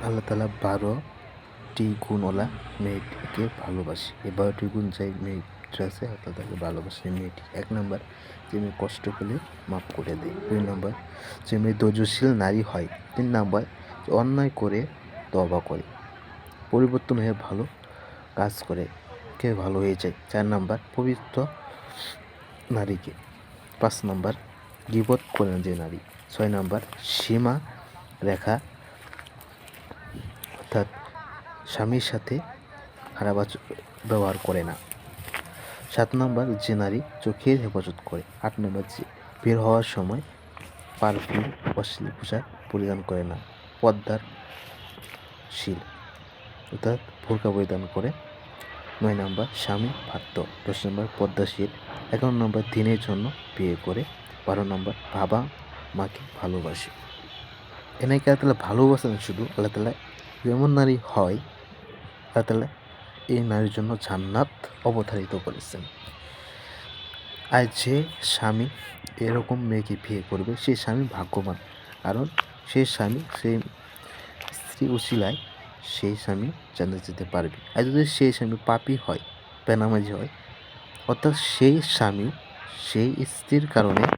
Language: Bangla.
আল্লাহ তাআলা 12টি গুণওয়ালা মেয়েটিকে ভালোবাসে। এই 12টি গুণ যে মেয়েটা আছে আল্লাহ তাকে ভালোবাসে মেয়েটি। 1 নাম্বার, যে মেয়ে কষ্ট পেলে মাফ করে দেয়। 2 নাম্বার, যে মেয়ে ধৈর্যশীল নারী হয়। 3 নাম্বার, যে অন্যায় করে তওবা করে, পরিবর্তন হয়ে ভালো কাজ করে, কে ভালো হয়ে যায়। 4 নাম্বার, পবিত্র নারীকে। 5 নাম্বার, গীবত করে না যে নারী। 6 নাম্বার, সীমা রেখা অর্থাৎ স্বামীর সাথে খারাপ ব্যবহার করে না। 7 নাম্বার, যে নারী চোখের হেফাজত করে। 8 নাম্বার, যে বের হওয়ার সময় পারফিউম অশ্লীল পোশাক পরিধান করে না, পর্দাশীল অর্থাৎ বোরকা পরিধান করে। 9 নাম্বার, স্বামী পাত্র। 10 নাম্বার, পর্দাশীল। 11 নাম্বার, দিনের জন্য বিয়ে করে। 12 নাম্বার, বাবা মাকে ভালোবাসে। এনাকে আল্লাহ তাআলা ভালোবাসেন শুধু, আল্লাহ তাআলা যেমন নারী হয় আল্লাহ তাআলা এই নারীর জন্য জান্নাত অবধারিত করেছেন। আর যে স্বামী এরকম মেয়েকে বিয়ে করবে সেই স্বামী ভাগ্যবান, কারণ সেই স্বামী সেই স্ত্রী উসিলায় সেই স্বামী জান্নাতে যেতে পারবে। আর যদি সেই স্বামী পাপী হয়, বেনামাজি হয়, অর্থাৎ সেই স্বামী সেই স্ত্রীর কারণে